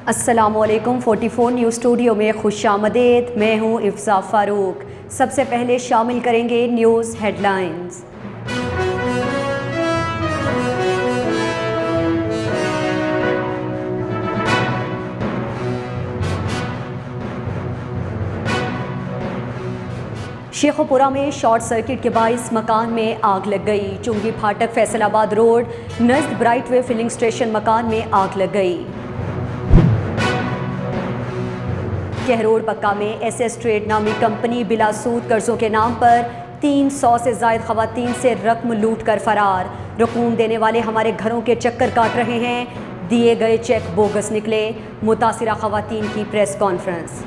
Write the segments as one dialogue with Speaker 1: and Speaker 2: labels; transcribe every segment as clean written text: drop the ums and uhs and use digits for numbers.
Speaker 1: अस्सलाम वालेकुम 44 news studio में खुश आमदीद। मैं हूँ इफ्ज़ा फ़ारूक। सबसे पहले शामिल करेंगे न्यूज़ हेडलाइंस। शेखोपुरा में शॉर्ट सर्किट के बाइस मकान में आग लग गई। चुंगी फाटक फैसलाबाद रोड नज़द ब्राइट वे फिलिंग स्टेशन मकान में आग लग गई। कहरोड पक्का में एसएस ट्रेड नामी कंपनी बिला सूद कर्जों के नाम पर 300 से ज़ायद ख़वातीन से रकम लूट कर फरार। रकूम देने वाले हमारे घरों के चक्कर काट रहे हैं, दिए गए चेक बोगस निकले। मुतासिरा ख़वातीन की प्रेस कॉन्फ्रेंस।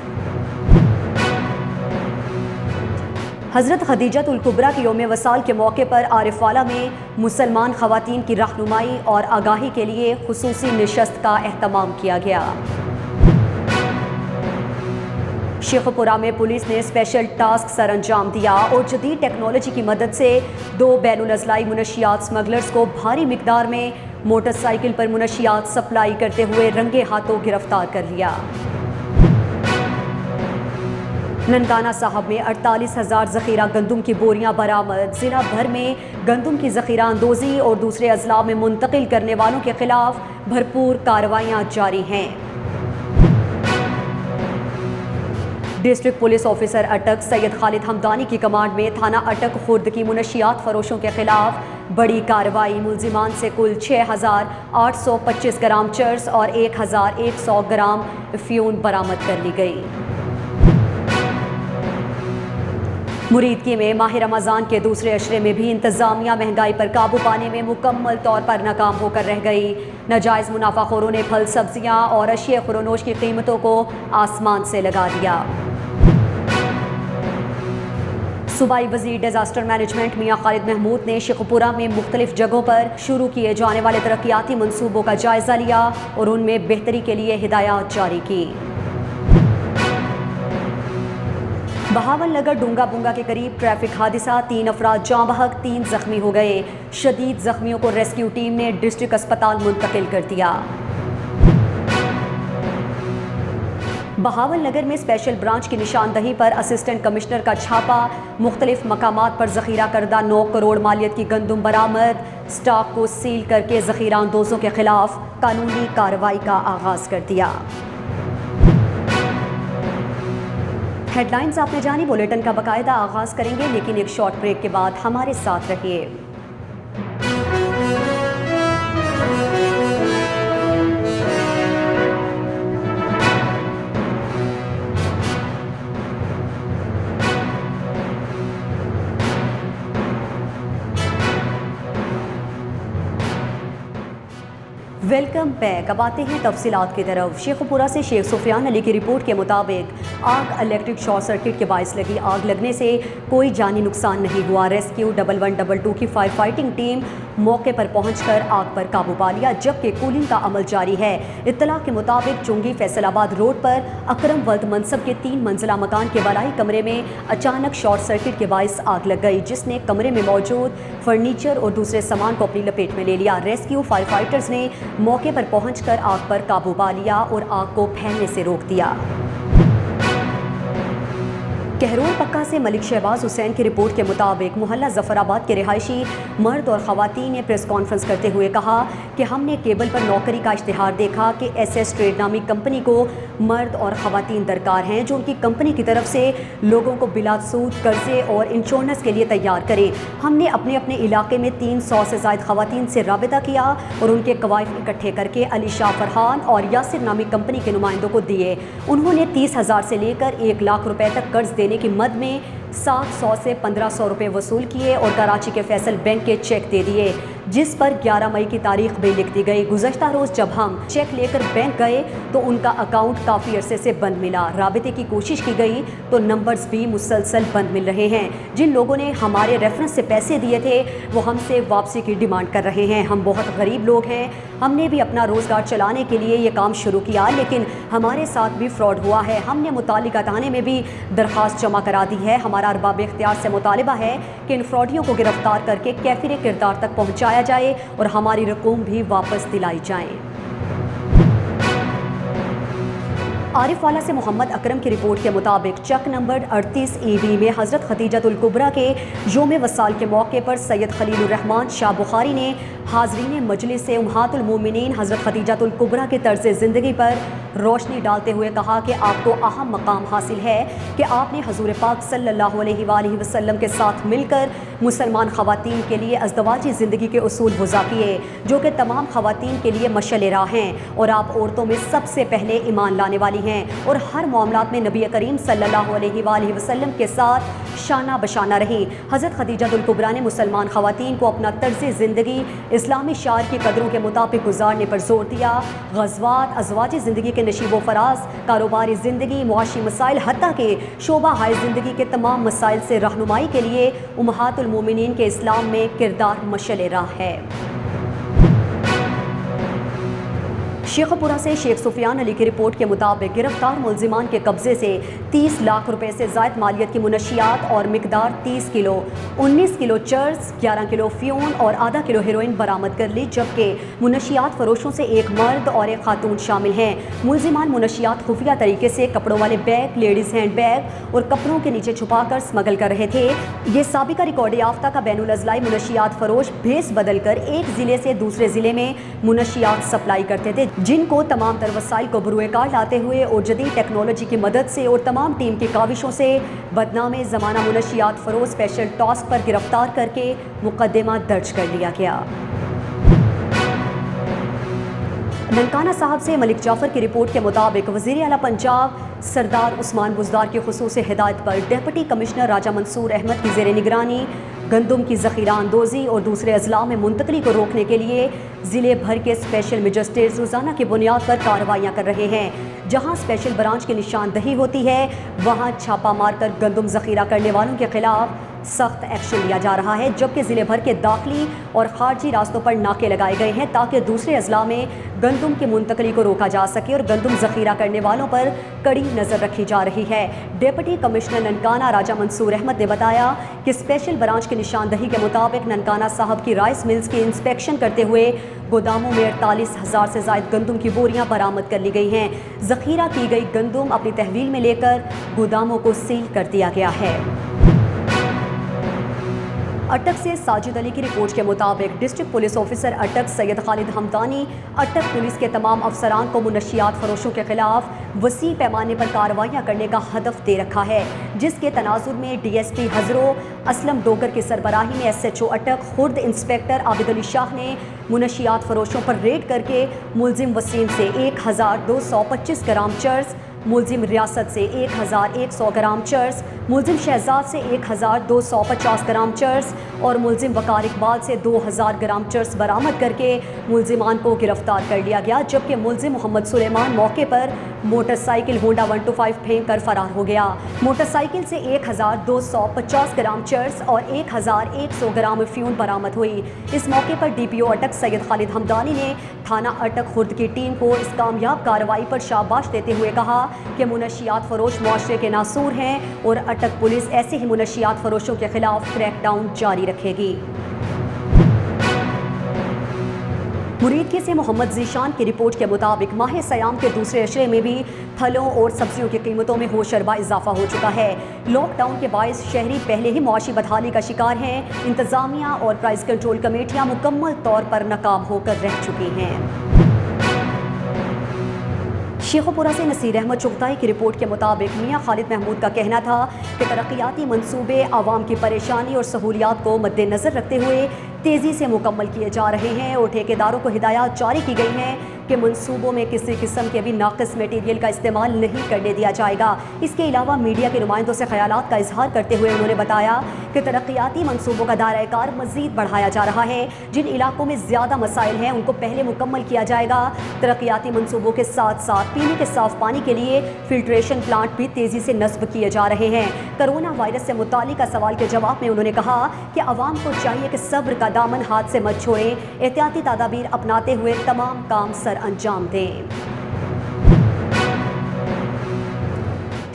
Speaker 1: हज़रत खदीजतुल कुबरा के यौम वसाल के मौके पर आरिफवाला में मुसलमान ख़वातीन की रहनुमाई और आगाही के लिए खुसूसी नशस्त का एहतमाम किया गया। शेखपुरा में पुलिस ने स्पेशल टास्क सर अंजाम दिया और जदीद टेक्नोलॉजी की मदद से 2 बैनुल अज़लाई मुनशियात स्मगलर्स को भारी मिकदार में मोटरसाइकिल पर मुनशियात सप्लाई करते हुए रंगे हाथों गिरफ्तार कर लिया। ननकाना साहब में 48,000 ज़ख़ीरा गंदम की बोरियां बरामद। ज़िला भर में गंदम की ज़ख़ीरा अंदोज़ी और दूसरे अज़ला में मुंतकिल करने वालों के खिलाफ भरपूर कार्रवाइयाँ जारी हैं। डिस्ट्रिक्ट पुलिस ऑफिसर अटक सैयद खालिद हमदानी की कमांड में थाना अटक खुर्द की मुनशियात फरोशों के खिलाफ बड़ी कार्रवाई। मुलजिमान से कुल 6,825 ग्राम चर्स और 1,100 ग्राम फ्यून बरामद कर ली गई। मुरीदकी में माह रमज़ान के दूसरे अशरे में भी इंतज़ामिया महंगाई पर काबू पाने में मुकम्मल तौर पर नाकाम होकर रह गई। नाजायज़ मुनाफाखोरों ने फल सब्जियाँ और अशिया खुरोनोश की कीमतों को आसमान से लगा दिया। सूबाई वज़ीर डिज़ास्टर मैनेजमेंट मियाँ खालिद महमूद ने शेखपुरा में मुख्तलिफ जगहों पर शुरू किए जाने वाले तरक्याती मनसूबों का जायज़ा लिया और उनमें बेहतरी के लिए हिदायत जारी की। बहावल नगर डूंगा बुंगा के करीब ट्रैफिक हादसा, 3 अफराद जाँ बहक, 3 जख्मी हो गए। शदीद जख्मियों को रेस्क्यू टीम ने डिस्ट्रिक्ट अस्पताल मुंतकिल कर दिया। बहावल नगर में स्पेशल ब्रांच की निशानदही पर असिस्टेंट कमिश्नर का छापा। मुख्तलिफ मकामात पर ज़ख़ीरा करदा 9 करोड़ मालियत की गंदम बरामद। स्टॉक को सील करके ज़ख़ीरा अंदोज़ों के खिलाफ कानूनी कार्रवाई का आगाज़ कर दिया। हेडलाइंस आपने जानी, बुलेटिन का बाकायदा आगाज़ करेंगे लेकिन एक शॉर्ट ब्रेक के बाद हमारे साथ रहिए। Welcome back. अब आते हैं तफसीलात की तरफ। शेखपुरा से शेख सुफियान अली की रिपोर्ट के मुताबिक आग इलेक्ट्रिक शॉर्ट सर्किट के बायस लगी। आग लगने से कोई जानी नुकसान नहीं हुआ। रेस्क्यू 1122 की फायर फाइटिंग टीम मौके पर पहुंचकर आग पर काबू पा लिया, जबकि कूलिंग का अमल जारी है। इत्तला के मुताबिक चुंगी फैसलाबाद रोड पर अकरम वल्द मनसब के 3 मंजिला मकान के बलाई कमरे में अचानक शॉर्ट सर्किट के बायस आग लग गई, जिसने कमरे में मौजूद फर्नीचर और दूसरे सामान को अपनी लपेट में ले लिया। रेस्क्यू फायर फाइटर्स ने मौके पर पहुंचकर आग पर काबू पा लिया और आग को फैलने से रोक दिया। कहरोड पक्का से मलिक शहबाज हुसैन की रिपोर्ट के मुताबिक मोहल्ला जफराबाद के रिहायशी मर्द और ख़वातीन ने प्रेस कॉन्फ्रेंस करते हुए कहा कि हमने केबल पर नौकरी का इश्तिहार देखा कि एसएस ट्रेड नामी कंपनी को मर्द और ख़वातीन दरकार हैं जो उनकी कंपनी की तरफ से लोगों को बिला सूद कर्जे और इंश्योरेंस के लिए तैयार करें। हमने अपने अपने इलाके में 300 से ज़ायद ख़वातीन से राबिता किया और उनके कवायद इकट्ठे करके अली शाह फरहान और यासिर नामी कंपनी के नुमाइंदों को दिए। उन्होंने 30,000 से लेकर 1 लाख रुपए तक कर्ज देने की मद में 700 से 1500 रुपये वसूल किए और कराची के फैसल बैंक के चेक दे दिए, जिस पर 11 मई की तारीख भी लिख दी गई। गुज़श्ता रोज़ जब हम चेक लेकर बैंक गए तो उनका अकाउंट काफ़ी अरसे से बंद मिला। राबिते की कोशिश की गई तो नंबर्स भी मुसलसल बंद मिल रहे हैं। जिन लोगों ने हमारे रेफरेंस से पैसे दिए थे वो हमसे वापसी की डिमांड कर रहे हैं। हम बहुत गरीब लोग हैं, हमने भी अपना रोज़गार चलाने के लिए ये काम शुरू किया, लेकिन हमारे साथ भी फ्रॉड हुआ है। हमने मुतालिका थाने में भी दरख्वास्त जमा करा दी है। हमारा अरबाब इख्तियार से मुतालिबा है कि इन फ्रॉडियों को गिरफ्तार करके कैफिर किरदार तक पहुँचाया जाए और हमारी रकूम भी वापस दिलाई जाए। عارف والا سے محمد اکرم کی رپورٹ کے مطابق چک نمبر 38 EB میں حضرت خدیجۃ الکبریٰ کے یوم وصال کے موقع پر سید خلیل الرحمن شاہ بخاری نے حاضرین مجلس امہات المومنین حضرت خدیجۃ الکبریٰ کے طرز زندگی پر روشنی ڈالتے ہوئے کہا کہ آپ کو اہم مقام حاصل ہے کہ آپ نے حضور پاک صلی اللہ علیہ وآلہ وسلم کے ساتھ مل کر مسلمان خواتین کے لیے ازدواجی زندگی کے اصول وضع کیے جو کہ تمام خواتین کے لیے مشعل راہ ہیں، اور آپ عورتوں میں سب سے پہلے ایمان لانے والی ہیں اور ہر معاملات میں نبی کریم صلی اللہ علیہ وآلہ وسلم کے ساتھ شانہ بشانہ رہی۔ حضرت خدیجۃ الکبریٰ نے مسلمان خواتین کو اپنا طرز زندگی اسلامی شعائر کی قدروں کے مطابق گزارنے پر زور دیا۔ غزوات، ازواجی زندگی کے نشیب و فراز، کاروباری زندگی، معاشی مسائل، حتیٰ کہ شعبہ ہائے زندگی کے تمام مسائل سے رہنمائی کے لیے امہات المومنین کے اسلام میں کردار مشعل راہ ہے۔ شیخ پورہ سے شیخ سفیان علی کی رپورٹ کے مطابق گرفتار ملزمان کے قبضے سے 30 لاکھ روپے سے زائد مالیت کی منشیات اور مقدار 30 کلو، 19 کلو چرس، 11 کلو فیون اور آدھا کلو ہیروئن برآمد کر لی، جبکہ منشیات فروشوں سے ایک مرد اور ایک خاتون شامل ہیں۔ ملزمان منشیات خفیہ طریقے سے کپڑوں والے بیگ، لیڈیز ہینڈ بیگ اور کپڑوں کے نیچے چھپا کر اسمگل کر رہے تھے۔ یہ سابقہ ریکارڈ یافتہ کا بین الاضلاعی منشیات فروش بھیس بدل کر ایک ضلع سے دوسرے ضلع میں منشیات سپلائی کرتے تھے، جن کو تمام تر وسائل کو بروئے کار لاتے ہوئے اور جدید ٹیکنالوجی کی مدد سے اور تمام ٹیم کی کاوشوں سے بدنام زمانہ منشیات فروش اسپیشل ٹاسک پر گرفتار کر کے مقدمہ درج کر لیا گیا۔ ننکانہ صاحب سے ملک جعفر کی رپورٹ کے مطابق وزیر اعلیٰ پنجاب سردار عثمان بزدار کی خصوصی ہدایت پر ڈپٹی کمشنر راجہ منصور احمد کی زیر نگرانی گندم کی ذخیرہ اندوزی اور دوسرے اضلاع میں منتقلی کو روکنے کے لیے ضلع بھر کے اسپیشل مجسٹریٹس روزانہ کی بنیاد پر کارروائیاں کر رہے ہیں۔ جہاں اسپیشل برانچ کی نشاندہی ہوتی ہے وہاں چھاپہ مار کر گندم ذخیرہ کرنے والوں کے خلاف سخت ایکشن لیا جا رہا ہے، جبکہ ضلع بھر کے داخلی اور خارجی راستوں پر ناکے لگائے گئے ہیں تاکہ دوسرے اضلاع میں گندم کی منتقلی کو روکا جا سکے اور گندم ذخیرہ کرنے والوں پر کڑی نظر رکھی جا رہی ہے۔ ڈپٹی کمشنر ننکانہ راجہ منصور احمد نے بتایا کہ اسپیشل برانچ کی نشاندہی کے مطابق ننکانہ صاحب کی رائس ملز کی انسپیکشن کرتے ہوئے گوداموں میں 48,000 سے زائد گندم کی بوریاں برآمد کر لی گئی ہیں۔ ذخیرہ کی گئی گندم اپنی تحویل میں لے کر گوداموں کو سیل کر دیا گیا ہے۔ اٹک سے ساجد علی کی رپورٹ کے مطابق ڈسٹرکٹ پولیس آفیسر اٹک سید خالد حمدانی اٹک پولیس کے تمام افسران کو منشیات فروشوں کے خلاف وسیع پیمانے پر کارروائیاں کرنے کا ہدف دے رکھا ہے، جس کے تناظر میں D S P Hazro Aslam Dogar کی سربراہی میں SHO اٹک خرد انسپیکٹر عابد علی شاہ نے منشیات فروشوں پر ریڈ کر کے ملزم وسیم سے 1225 گرام چرس، ملزم ریاست سے 1100 گرام چرس، ملزم شہزاد سے 1250 گرام چرس اور ملزم وقار اقبال سے 2000 گرام چرس برآمد کر کے ملزمان کو گرفتار کر لیا گیا، جبکہ ملزم محمد سلیمان موقع پر موٹر سائیکل ہونڈا 125 پھینک کر فرار ہو گیا۔ موٹر سائیکل سے 1250 گرام چرس اور 1100 گرام افیون برآمد ہوئی۔ اس موقع پر DPO اٹک سید خالد حمدانی نے تھانہ اٹک خرد کی ٹیم کو اس کامیاب کارروائی پر شاباش دیتے ہوئے کہا کہ منشیات فروش معاشرے کے ناصور ہیں اور اٹک پولیس ایسے ہی منشیات فروشوں کے خلاف کریک ڈاؤن جاری رکھے گی۔ مریدکی سے محمد ذیشان کی رپورٹ کے مطابق ماہ سیام کے دوسرے عشرے میں بھی پھلوں اور سبزیوں کی قیمتوں میں ہوشربا اضافہ ہو چکا ہے۔ لاک ڈاؤن کے باعث شہری پہلے ہی معاشی بدحالی کا شکار ہیں۔ انتظامیہ اور پرائز کنٹرول کمیٹیاں مکمل طور پر ناکام ہو کر رہ چکی ہیں۔ شیخ پورہ سے نصیر احمد چغتائی کی رپورٹ کے مطابق میاں خالد محمود کا کہنا تھا کہ ترقیاتی منصوبے عوام کی پریشانی اور سہولیات کو مد نظر رکھتے ہوئے تیزی سے مکمل کیے جا رہے ہیں اور ٹھیکیداروں کو ہدایات جاری کی گئی ہیں کہ منصوبوں میں کسی قسم کے بھی ناقص میٹیریل کا استعمال نہیں کرنے دیا جائے گا۔ اس کے علاوہ میڈیا کے نمائندوں سے خیالات کا اظہار کرتے ہوئے انہوں نے بتایا کہ ترقیاتی منصوبوں کا دائرہ کار مزید بڑھایا جا رہا ہے۔ جن علاقوں میں زیادہ مسائل ہیں ان کو پہلے مکمل کیا جائے گا۔ ترقیاتی منصوبوں کے ساتھ ساتھ پینے کے صاف پانی کے لیے فلٹریشن پلانٹ بھی تیزی سے نصب کیے جا رہے ہیں۔ کرونا وائرس سے متعلق سوال کے جواب میں انہوں نے کہا کہ عوام کو چاہیے کہ صبر کا دامن ہاتھ سے مت چھوڑیں، احتیاطی تدابیر اپناتے ہوئے تمام کام سر انجام دیں۔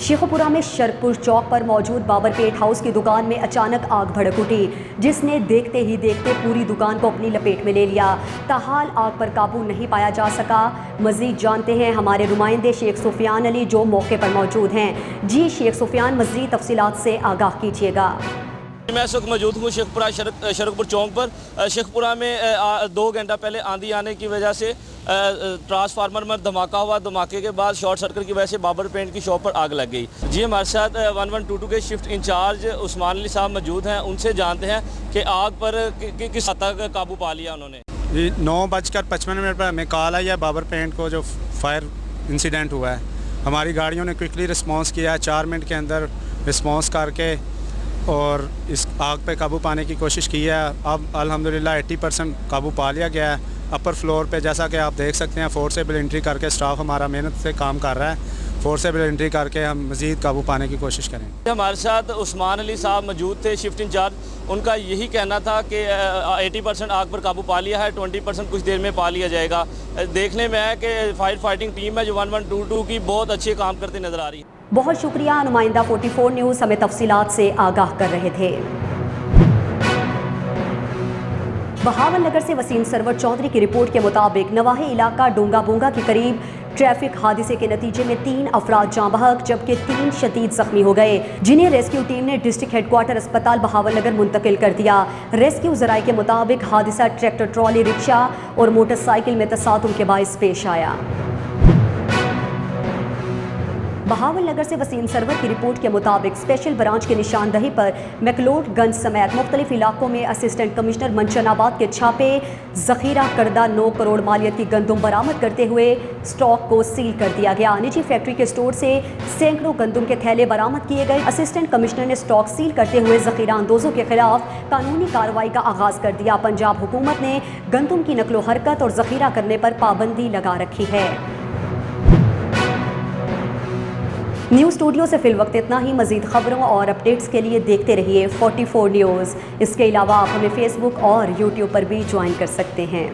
Speaker 1: शेखपुरा में शरकपुर चौक पर मौजूद बाबर पेट हाउस की दुकान में अचानक आग भड़क उठी, जिसने देखते ही देखते पूरी दुकान को अपनी लपेट में ले लिया। ताहाल आग पर काबू नहीं पाया जा सका। मजीद जानते हैं हमारे नुमाइंदे शेख सुफियान अली जो मौके पर मौजूद हैं। जी शेख सुफियान, मजीद तफसीलात से आगाह कीजिएगा।
Speaker 2: मैं इस वक्त मौजूद हूँ शेखपुरा शरकपुर चौक पर। शेखपुरा में 2 घंटा पहले आंधी आने की वजह से ट्रांसफार्मर में धमाका हुआ। धमाके के बाद शॉर्ट सर्किट की वजह से बाबर पेंट की शॉप पर आग लग गई। जी हमारे साथ 1122 के शिफ्ट इंचार्ज उस्मान अली साहब मौजूद हैं। उनसे जानते हैं कि आग पर किस हद तक काबू पा लिया उन्होंने।
Speaker 3: जी 9:55 पर हमें कॉल आई है बाबर पेंट को जो फायर इंसिडेंट हुआ है। हमारी गाड़ियों ने क्विकली रिस्पांस किया, 4 मिनट के अंदर रिस्पांस करके और इस आग पे काबू पाने की कोशिश की है। अब अल्हम्दुलिल्लाह 80% काबू पा लिया गया है। अपर फ्लोर पे जैसा कि आप देख सकते हैं फोर्सेबल एंट्री करके स्टाफ हमारा मेहनत से काम कर रहा है। फोर्सेबल एंट्री करके हम मज़ीद काबू पाने की कोशिश करेंगे।
Speaker 2: हमारे साथ उस्मान अली साहब मौजूद थे शिफ्ट इंचार्ज। उनका यही कहना था कि 80% आग पर काबू पा लिया है, 20% कुछ देर में पा लिया जाएगा। देखने में है कि फायर फाइटिंग टीम है जो 1122 की बहुत अच्छे काम करते नज़र आ रही है।
Speaker 1: बहुत शुक्रिया। नुमाइंदा 44 न्यूज़ हमें तफसीलात से आगाह कर रहे थे। बहावल नगर से वसीम सरवर चौधरी की रिपोर्ट के मुताबिक नवाही इलाका डोंगा बोंगा के करीब ट्रैफिक हादसे के नतीजे में 3 अफराद जाँ बहक जबकि 3 शदीद जख्मी हो गए, जिन्हें रेस्क्यू टीम ने डिस्ट्रिक्ट हेडक्वार्टर अस्पताल बहावल नगर मुंतकिल कर दिया। रेस्क्यू ज़राए के मुताबिक हादसा ट्रैक्टर ट्रॉली रिक्शा और मोटरसाइकिल में तसादुम के बाइस पेश आया। बहावल नगर से वसीम सरवर की रिपोर्ट के मुताबिक स्पेशल ब्रांच की निशानदही पर मैकलोडगंज समेत मुख्तलिफ इलाकों में असिस्टेंट कमिश्नर मंचनाबाद के छापे ज़ख़ीरा करदा 9 करोड़ मालियत की गंदुम बरामद करते हुए स्टॉक को सील कर दिया गया। निजी फैक्ट्री के स्टोर से सैकड़ों गंदुम के थैले बरामद किए गए। असिस्टेंट कमिश्नर ने स्टॉक सील करते हुए ज़ख़ीरा अंदोज़ों के खिलाफ कानूनी कार्रवाई का आगाज़ कर दिया। पंजाब हुकूमत ने गंदुम की नकलो हरकत और ज़ख़ीरा करने पर पाबंदी लगा रखी है। न्यूज़ स्टूडियो से फिल वक्त इतना ही। मज़ीद ख़बरों और अपडेट्स के लिए देखते रहिए 44 न्यूज़। इसके अलावा आप हमें फेसबुक और यूट्यूब पर भी ज्वाइन कर सकते हैं।